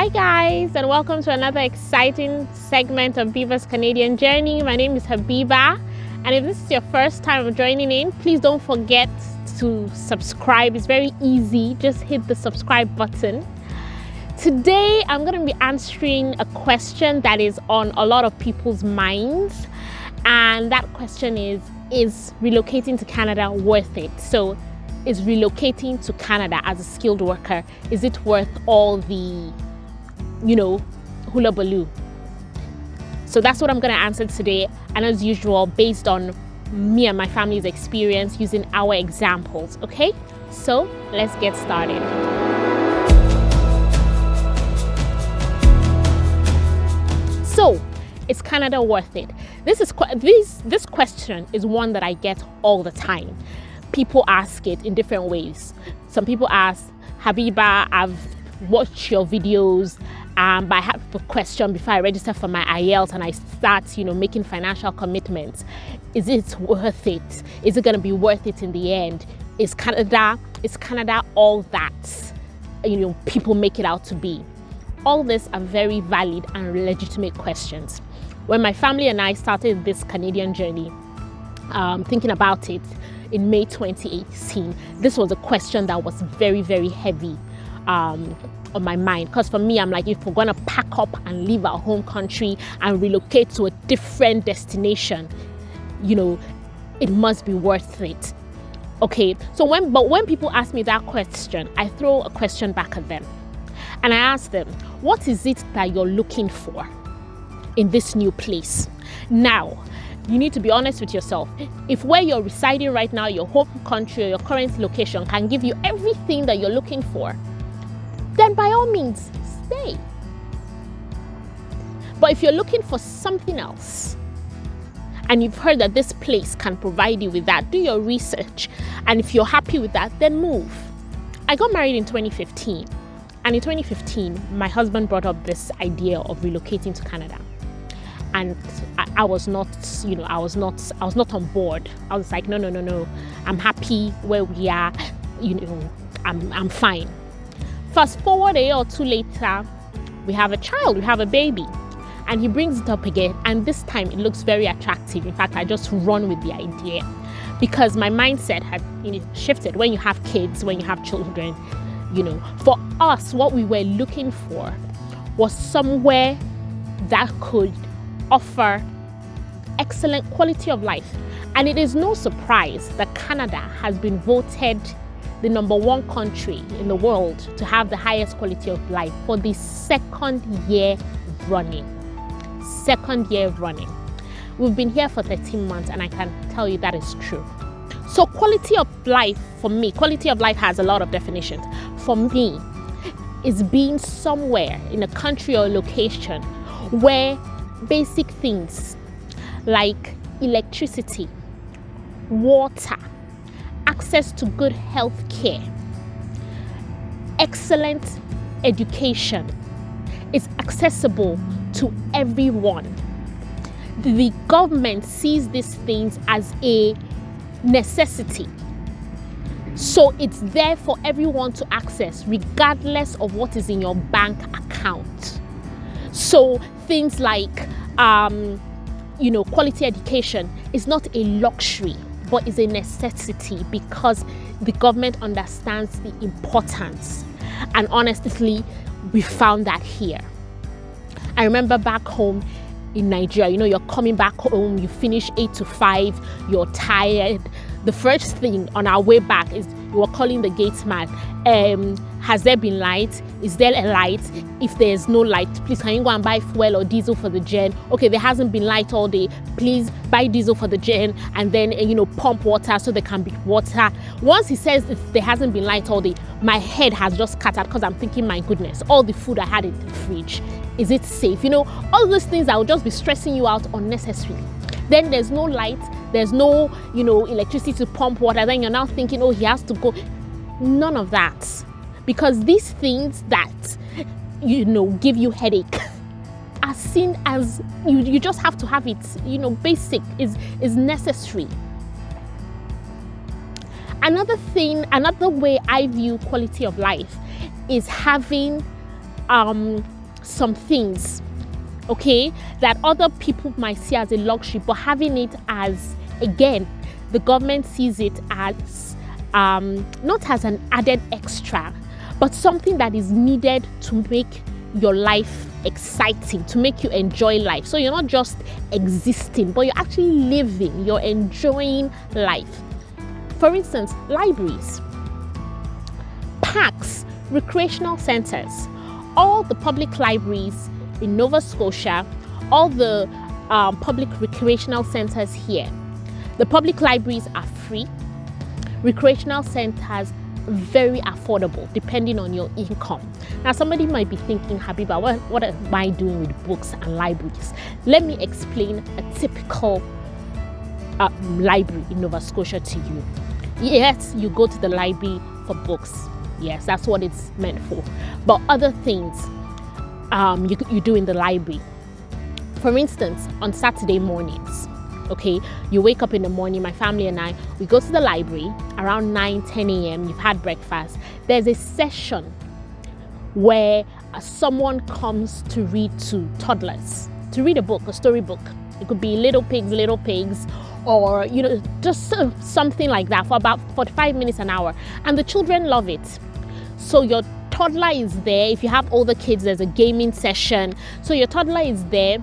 Hi guys, and welcome to another exciting segment of Biba's Canadian Journey. My name is Habiba, and if this is your first time joining in, please don't forget to subscribe. It's very easy, just hit the subscribe button. Today I'm going to be answering a question that is on a lot of people's minds, and that question is relocating to Canada worth it? So is relocating to Canada as a skilled worker, is it worth all the hula baloo? So that's what I'm going to answer today, and as usual, based on me and my family's experience using our examples. Okay, so let's get started. So is Canada worth it? This question is one that I get all the time. People ask it in different ways. Some people ask, Habiba, I've watched your videos, but I have a question before I register for my IELTS and I start, making financial commitments. Is it worth it? Is it going to be worth it in the end? Is Canada all that, people make it out to be? All these are very valid and legitimate questions. When my family and I started this Canadian journey, thinking about it in May 2018, this was a question that was very, very heavy on my mind, because for me, I'm like, if we're gonna pack up and leave our home country and relocate to a different destination, it must be worth it. Okay, so when people ask me that question, I throw a question back at them, and I ask them, what is it that you're looking for in this new place? Now, you need to be honest with yourself. If where you're residing right now, your home country or your current location, can give you everything that you're looking for, then by all means, stay. But if you're looking for something else, and you've heard that this place can provide you with that, do your research. And if you're happy with that, then move. I got married in 2015. And in 2015, my husband brought up this idea of relocating to Canada. And I was not on board. I was like, no. I'm happy where we are. I'm fine. Fast forward a year or two later, we have a child, we have a baby. And he brings it up again. And this time it looks very attractive. In fact, I just run with the idea because my mindset had shifted. When you have kids, when you have children, for us, what we were looking for was somewhere that could offer excellent quality of life. And it is no surprise that Canada has been voted the #1 country in the world to have the highest quality of life for the second year running. We've been here for 13 months, and I can tell you that is true. So quality of life, for me, quality of life has a lot of definitions. For me, is being somewhere in a country or location where basic things like electricity, water, access to good health care, excellent education is accessible to everyone. The government sees these things as a necessity. So it's there for everyone to access, regardless of what is in your bank account. So things like, quality education is not a luxury, but is a necessity because the government understands the importance. And honestly, we found that here. I remember back home in Nigeria, you're coming back home, you finish 8 to 5, you're tired. The first thing on our way back is you were calling the gate man. Has there been light? Is there a light? If there's no light, please can you go and buy fuel or diesel for the gen? Okay, there hasn't been light all day. Please buy diesel for the gen and then pump water so there can be water. Once he says there hasn't been light all day, my head has just scattered because I'm thinking, my goodness, all the food I had in the fridge, is it safe? All those things that will just be stressing you out unnecessarily. Then there's no light, there's no electricity to pump water. Then you're now thinking, oh, he has to go. None of that. Because these things that, give you headache are seen as, you just have to have it, basic, is necessary. Another way I view quality of life is having some things, okay, that other people might see as a luxury, but having it as, again, the government sees it as not as an added extra, but something that is needed to make your life exciting, to make you enjoy life. So you're not just existing, but you're actually living, you're enjoying life. For instance, libraries, parks, recreational centers, all the public libraries in Nova Scotia, all the public recreational centers here. The public libraries are free. Recreational centers, very affordable depending on your income. Now somebody might be thinking, Habiba, what am I doing with books and libraries? Let me explain a typical library in Nova Scotia to you. Yes, you go to the library for books. Yes, that's what it's meant for. But other things you do in the library. For instance, on Saturday mornings, okay, you wake up in the morning, my family and I, we go to the library around 9-10 a.m. You've had breakfast. There's a session where someone comes to read to toddlers, to read a book, a storybook. It could be Little Pigs, or just something like that for about 45 minutes, an hour, and the children love it. So your toddler is there. If you have older kids, there's a gaming session. So your toddler is there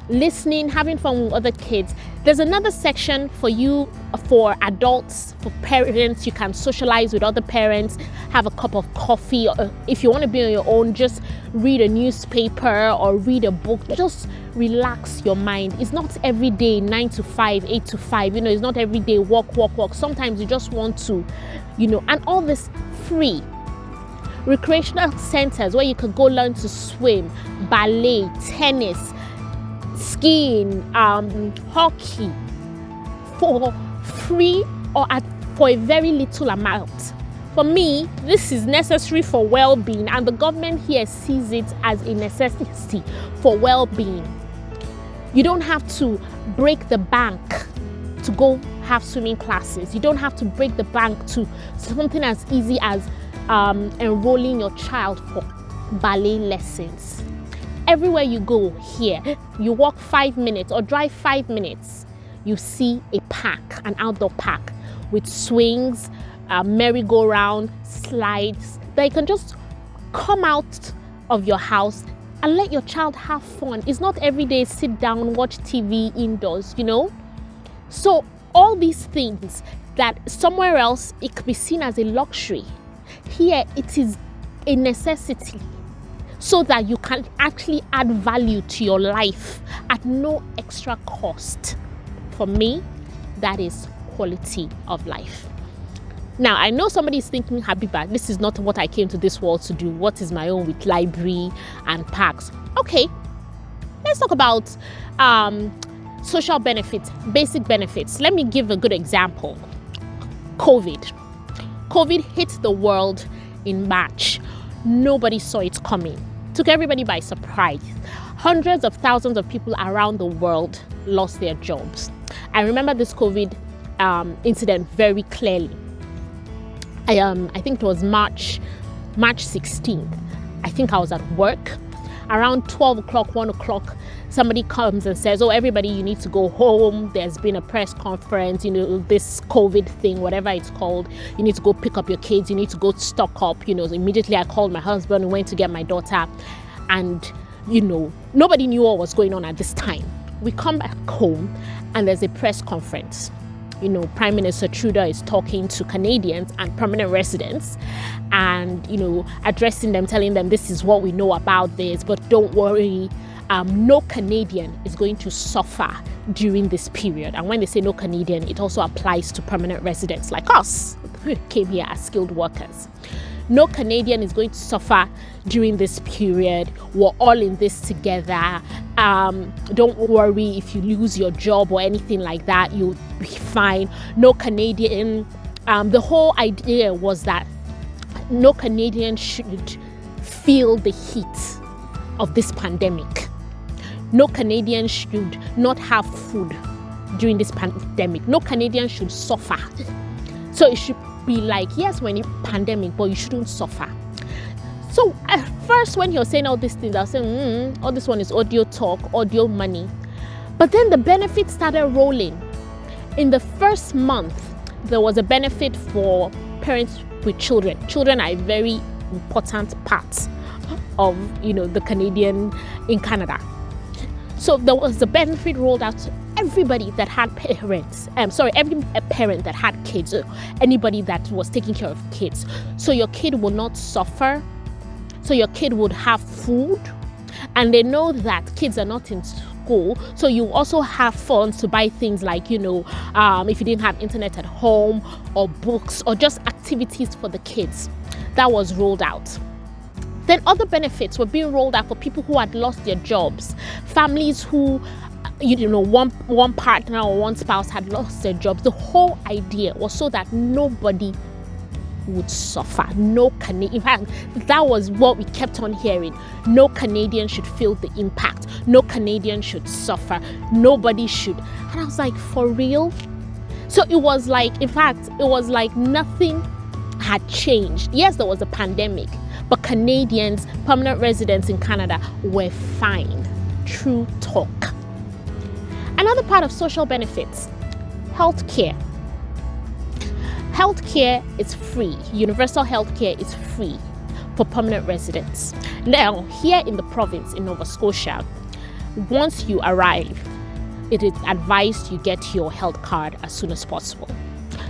listening, having fun with other kids. There's another section for you, for adults, for parents. You can socialize with other parents, have a cup of coffee. If you want to be on your own, just read a newspaper or read a book. Just relax your mind. It's not every day 9 to 5, 8 to 5. It's not every day walk. Sometimes you just want to, and all this free. Recreational centers where you can go learn to swim, ballet, tennis, skiing, hockey, for free or for a very little amount. For me, this is necessary for well-being, and the government here sees it as a necessity for well-being. You don't have to break the bank to go have swimming classes. You don't have to break the bank to something as easy as enrolling your child for ballet lessons. Everywhere you go here, you walk 5 minutes or drive 5 minutes, you see a park, an outdoor park with swings, merry-go-round, slides, that you can just come out of your house and let your child have fun. It's not every day sit down, watch TV indoors, So all these things that somewhere else it could be seen as a luxury, here it is a necessity, so that you can actually add value to your life at no extra cost. For me, that is quality of life. Now, I know somebody is thinking, Habiba, this is not what I came to this world to do. What is my own with library and parks? Okay, let's talk about social benefits, basic benefits. Let me give a good example. COVID hit the world in March. Nobody saw it coming. Took everybody by surprise. Hundreds of thousands of people around the world lost their jobs. I remember this COVID incident very clearly. I think it was March 16th. I think I was at work. Around 12 o'clock, 1 o'clock, somebody comes and says, oh, everybody, you need to go home. There's been a press conference, this COVID thing, whatever it's called. You need to go pick up your kids. You need to go stock up. Immediately I called my husband and went to get my daughter. And, nobody knew what was going on at this time. We come back home and there's a press conference. Prime Minister Trudeau is talking to Canadians and permanent residents and, addressing them, telling them this is what we know about this, but don't worry, no Canadian is going to suffer during this period. And when they say no Canadian, it also applies to permanent residents like us who came here as skilled workers. No Canadian is going to suffer during this period. We're all in this together. Don't worry if you lose your job or anything like that, you'll be fine. No Canadian. The whole idea was that no Canadian should feel the heat of this pandemic. No Canadian should not have food during this pandemic. No Canadian should suffer. So it should be like, yes, we're in a pandemic, but you shouldn't suffer. So first, when he was saying all these things, I was saying, all this one is audio talk, audio money. But then the benefits started rolling. In the first month, there was a benefit for parents with children. Children are a very important part of, the Canadian in Canada. So there was a benefit rolled out to everybody that had parents. Every parent that had kids, anybody that was taking care of kids. So your kid will not suffer. So your kid would have food. And they know that kids are not in school. So you also have funds to buy things like, if you didn't have internet at home, or books, or just activities for the kids. That was rolled out. Then other benefits were being rolled out for people who had lost their jobs, families who, one partner or one spouse had lost their jobs. The whole idea was so that nobody would suffer. In fact, that was what we kept on hearing. No Canadian should feel the impact. No Canadian should suffer. Nobody should. And I was like, for real? So it was like nothing had changed. Yes, there was a pandemic, but Canadians, permanent residents in Canada, were fine. True talk. Another part of social benefits, healthcare. Healthcare is free. Universal healthcare is free for permanent residents. Now, here in the province in Nova Scotia, once you arrive, it is advised you get your health card as soon as possible.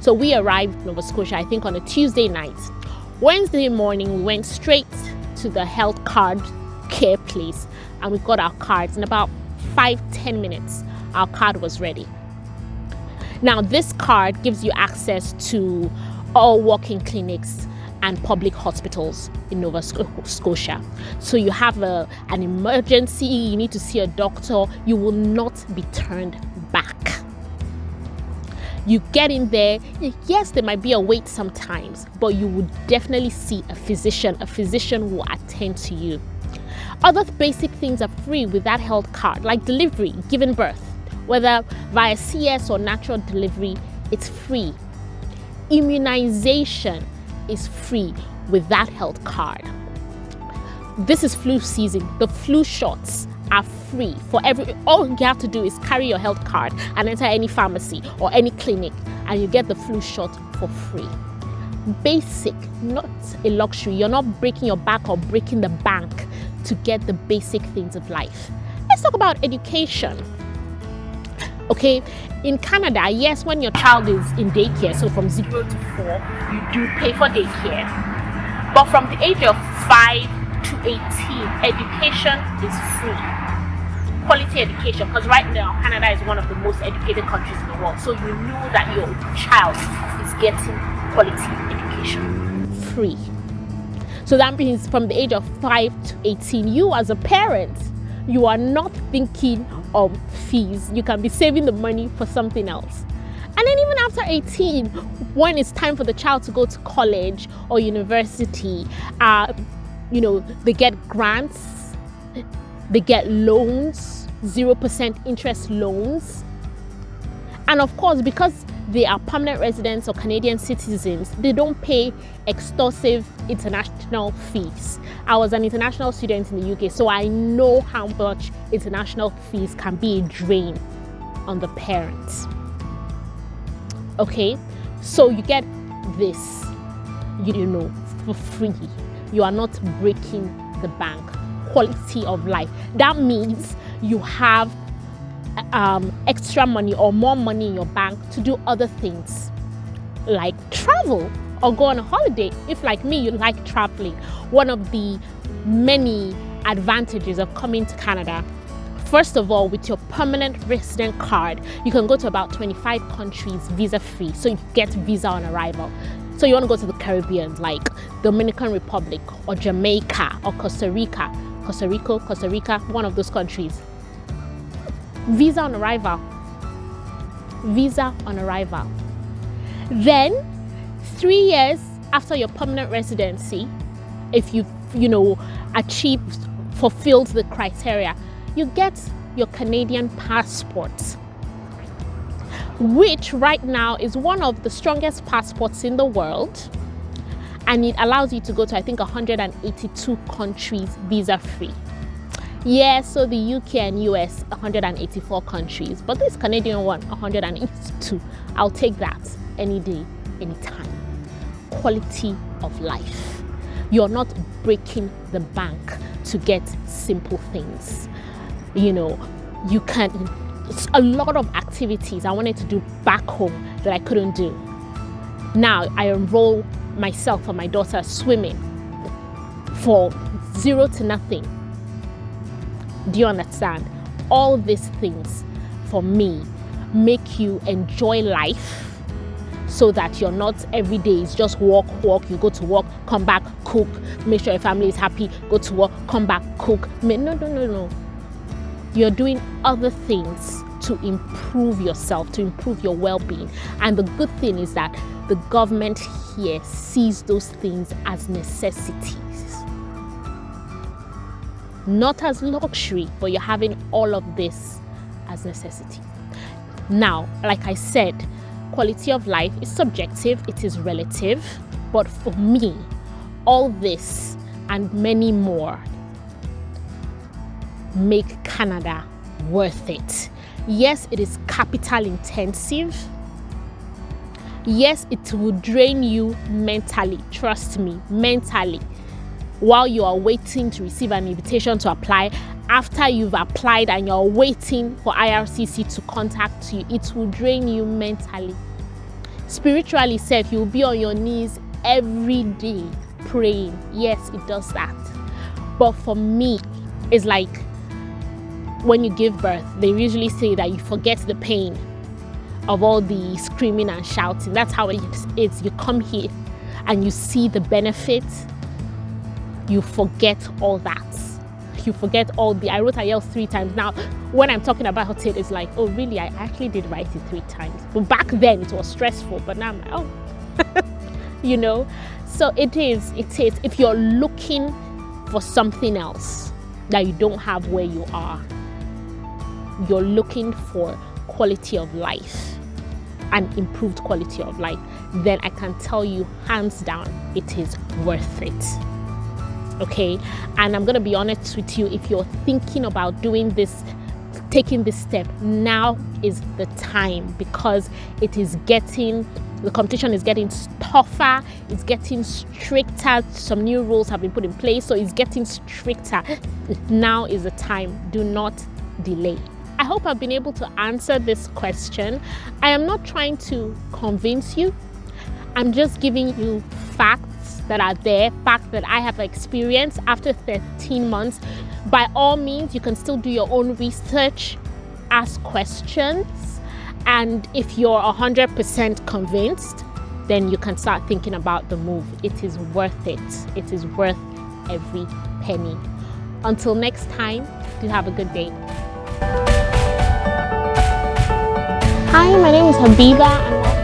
So we arrived in Nova Scotia, I think on a Tuesday night. Wednesday morning, we went straight to the health card care place and we got our cards. In about 5-10 minutes, our card was ready. Now, this card gives you access to all walk-in clinics and public hospitals in Nova Scotia. So you have an emergency, you need to see a doctor, you will not be turned back. You get in there, yes, there might be a wait sometimes, but you would definitely see a physician. A physician will attend to you. Other basic things are free with that health card, like delivery, giving birth, whether via CS or natural delivery, it's free. Immunization is free with that health card. This is flu season. The flu shots are free for all you have to do is carry your health card and enter any pharmacy or any clinic and you get the flu shot for free. Basic, not a luxury. You're not breaking your back or breaking the bank to get the basic things of life. Let's talk about education. Okay, in Canada, yes, when your child is in daycare, so from 0 to 4, you do pay for daycare. But from the age of 5 to 18, education is free. Quality education, because right now Canada is one of the most educated countries in the world. So you know that your child is getting quality education free. So that means from the age of 5 to 18, you as a parent, you are not thinking of fees. You can be saving the money for something else. And then even after 18, when it's time for the child to go to college or university, they get grants, they get loans, 0% interest loans. And of course, because they are permanent residents or Canadian citizens, they don't pay extortive international fees. I was an international student in the UK, so I know how much international fees can be a drain on the parents. Okay, so you get this, for free. You are not breaking the bank. Quality of life. That means you have extra money or more money in your bank to do other things like travel or go on a holiday. If like me, you like traveling, one of the many advantages of coming to Canada, first of all, with your permanent resident card, you can go to about 25 countries visa free. So you get visa on arrival. So you want to go to the Caribbean, like Dominican Republic or Jamaica or Costa Rica, one of those countries. Visa on arrival. Visa on arrival. Then 3 years after your permanent residency, if you've fulfilled the criteria, you get your Canadian passport, which right now is one of the strongest passports in the world. and it allows you to go to, I think, 182 countries visa-free. Yeah, so the UK and US, 184 countries, but this Canadian one, 182. I'll take that any day, anytime. Quality of life. You're not breaking the bank to get simple things. You know, you can, a lot of activities I wanted to do back home that I couldn't do. Now I enroll myself and my daughter swimming for 0 to nothing. Do you understand? All these things for me make you enjoy life, so that you're not every day is just walk, you go to work, come back, cook, make sure your family is happy, go to work, come back, cook. No. You're doing other things to improve yourself, to improve your well-being. And the good thing is that the government here sees those things as necessities. Not as luxury, but you're having all of this as necessity. Now, like I said, quality of life is subjective, it is relative, but for me, all this and many more make Canada worth it. Yes, it is capital intensive. Yes, it will drain you mentally, trust me, mentally. While you are waiting to receive an invitation to apply, after you've applied and you're waiting for IRCC to contact you, it will drain you mentally. Spiritually said, you'll be on your knees every day praying. Yes, it does that. But for me, it's like when you give birth, they usually say that you forget the pain of all the screaming and shouting. That's how it is. You come here and you see the benefits. You forget all that. You forget all the, I wrote IELTS 3 times. Now, when I'm talking about it, it's like, oh, really? I actually did write it 3 times. But back then, it was stressful. But now I'm like, oh, you know? So it is. If you're looking for something else that you don't have where you are, you're looking for quality of life and improved quality of life, then I can tell you, hands down, it is worth it. Okay, and I'm gonna be honest with you, if you're thinking about doing this, taking this step, now is the time, because it is getting, the competition is getting tougher, it's getting stricter. Some new rules have been put in place, so it's getting stricter. Now is the time. Do not delay. I hope I've been able to answer this question. I am not trying to convince you. I'm just giving you facts that are there, facts that I have experienced after 13 months. By all means, you can still do your own research, ask questions, and if you're 100% convinced, then you can start thinking about the move. It is worth it. It is worth every penny. Until next time, do have a good day. Hi, my name is Habiba, and